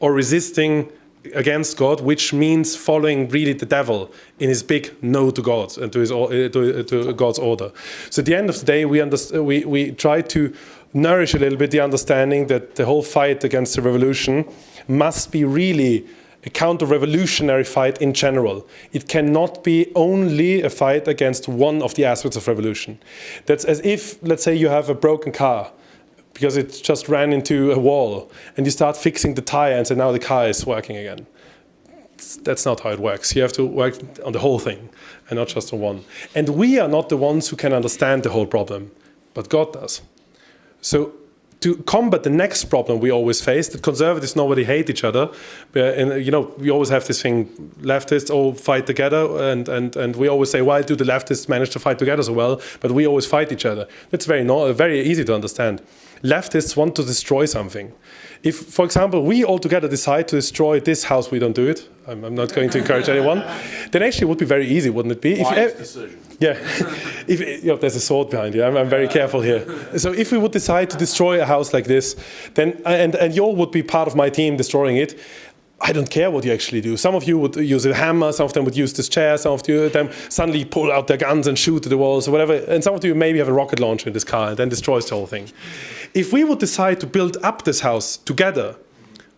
or resisting against God, which means following really the devil in his big no to God and to God's order. So at the end of the day, we try to nourish a little bit the understanding that the whole fight against the revolution must be really a counter-revolutionary fight in general. It cannot be only a fight against one of the aspects of revolution. That's as if, let's say, you have a broken car because it just ran into a wall, and you start fixing the tire and say, now the car is working again. That's not how it works. You have to work on the whole thing, and not just on one. And we are not the ones who can understand the whole problem, but God does. So to combat the next problem we always face, that conservatives normally hate each other, and we always have this thing, leftists all fight together, and we always say, why do the leftists manage to fight together so well, but we always fight each other? That's very easy to understand. Leftists want to destroy something. If, for example, we all together decide to destroy this house, we don't do it. I'm not going to encourage anyone. Then actually it would be very easy, wouldn't it be? Wise decision. Yeah, there's a sword behind you. I'm very careful here. So if we would decide to destroy a house like this, then and you all would be part of my team destroying it, I don't care what you actually do. Some of you would use a hammer, some of them would use this chair, some of them suddenly pull out their guns and shoot at the walls or whatever, and some of you maybe have a rocket launcher in this car and then destroys the whole thing. If we would decide to build up this house together,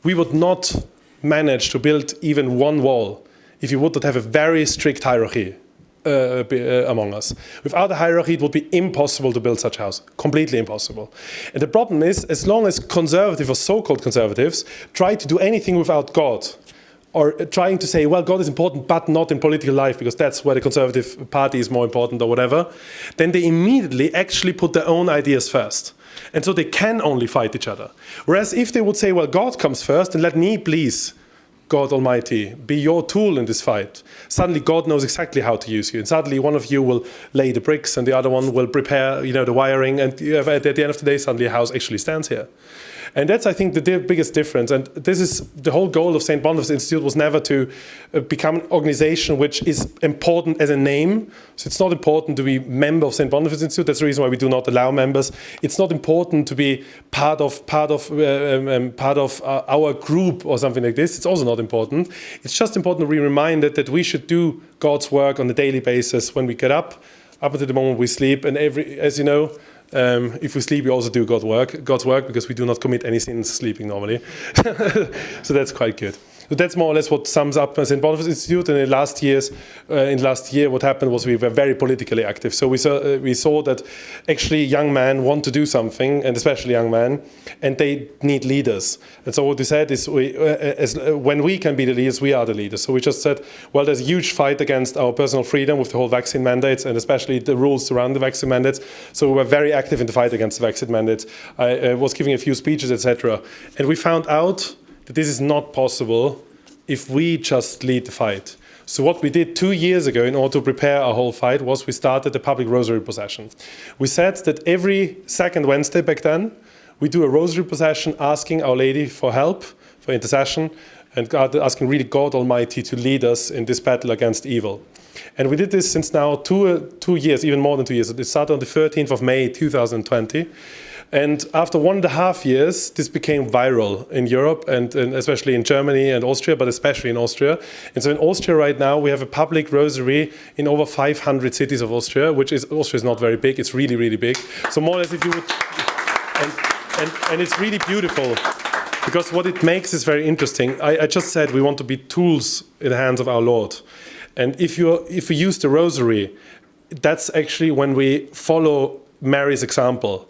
we would not manage to build even one wall if you would not have a very strict hierarchy among us. Without a hierarchy, it would be impossible to build such a house. Completely impossible. And the problem is, as long as conservatives or so-called conservatives try to do anything without God, or trying to say, well, God is important, but not in political life, because that's where the Conservative Party is more important or whatever, then they immediately actually put their own ideas first. And so they can only fight each other. Whereas if they would say, well, God comes first, and let me please, God Almighty, be your tool in this fight. Suddenly God knows exactly how to use you. And suddenly one of you will lay the bricks and the other one will prepare, the wiring. And at the end of the day, suddenly a house actually stands here. And that's, I think, the biggest difference. And this is the whole goal of St. Boniface Institute, was never to become an organization which is important as a name. So it's not important to be member of St. Boniface Institute. That's the reason why we do not allow members. It's not important to be part of our group or something like this. It's also not important. It's just important to be reminded that we should do God's work on a daily basis when we get up until the moment we sleep. And as you know, if we sleep, we also do God's work, because we do not commit any sins sleeping normally. So that's quite good. So that's more or less what sums up St. Boniface Institute. And in last year, what happened was we were very politically active. So we saw that actually young men want to do something, and especially young men, and they need leaders. And so what we said is, when we can be the leaders, we are the leaders. So we just said, well, there's a huge fight against our personal freedom with the whole vaccine mandates, and especially the rules around the vaccine mandates. So we were very active in the fight against the vaccine mandates. I was giving a few speeches, etc. And we found out that this is not possible if we just lead the fight. So what we did 2 years ago in order to prepare our whole fight was we started a public rosary procession. We said that every second Wednesday back then, we do a rosary procession asking Our Lady for help, for intercession, and asking really God Almighty to lead us in this battle against evil. And we did this since now 2 years, even more than 2 years. It started on the 13th of May 2020. And after 1.5 years, this became viral in Europe and especially in Germany and Austria, but especially in Austria. And so in Austria right now, we have a public rosary in over 500 cities of Austria, Austria is not very big, it's really, really big. So more or less if you would, and it's really beautiful because what it makes is very interesting. I just said we want to be tools in the hands of our Lord. And if we use the rosary, that's actually when we follow Mary's example.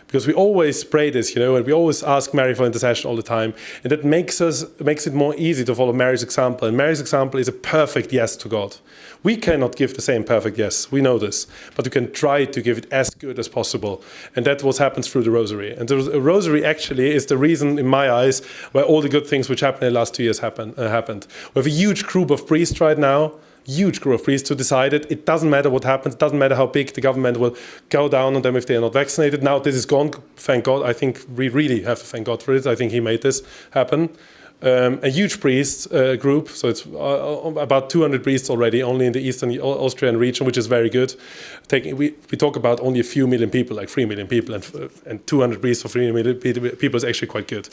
Because we always pray this, and we always ask Mary for intercession all the time. And that makes it more easy to follow Mary's example. And Mary's example is a perfect yes to God. We cannot give the same perfect yes, we know this. But we can try to give it as good as possible. And that's what happens through the rosary. And the rosary actually is the reason, in my eyes, why all the good things which happened in the last 2 years happened. We have a huge group of priests right now, huge group of priests who decided it doesn't matter what happens, it doesn't matter how big the government will go down on them if they are not vaccinated. Now this is gone, thank God. I think we really have to thank God for it. I think he made this happen. A huge priest group, so it's about 200 priests already, only in the eastern Austrian region, which is very good. We talk about only a few million people, like 3 million people, and 200 priests for 3 million people is actually quite good.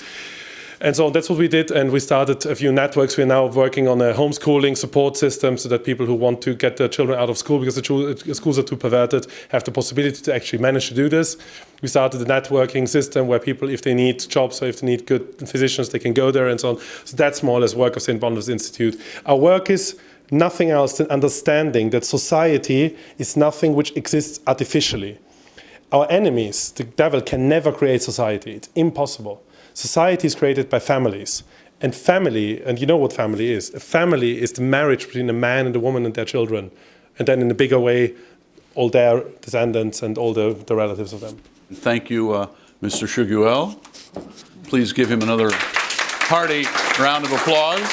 And so that's what we did, and we started a few networks. We're now working on a homeschooling support system so that people who want to get their children out of school because the schools are too perverted have the possibility to actually manage to do this. We started a networking system where people, if they need jobs or if they need good physicians, they can go there and so on. So that's more or less work of St. Boniface Institute. Our work is nothing else than understanding that society is nothing which exists artificially. Our enemies, the devil, can never create society. It's impossible. Society is created by families. And family, and you know what family is. A family is the marriage between a man and a woman and their children. And then in a bigger way, all their descendants and all the relatives of them. Thank you, Mr. Tschugguel. Please give him another hearty round of applause.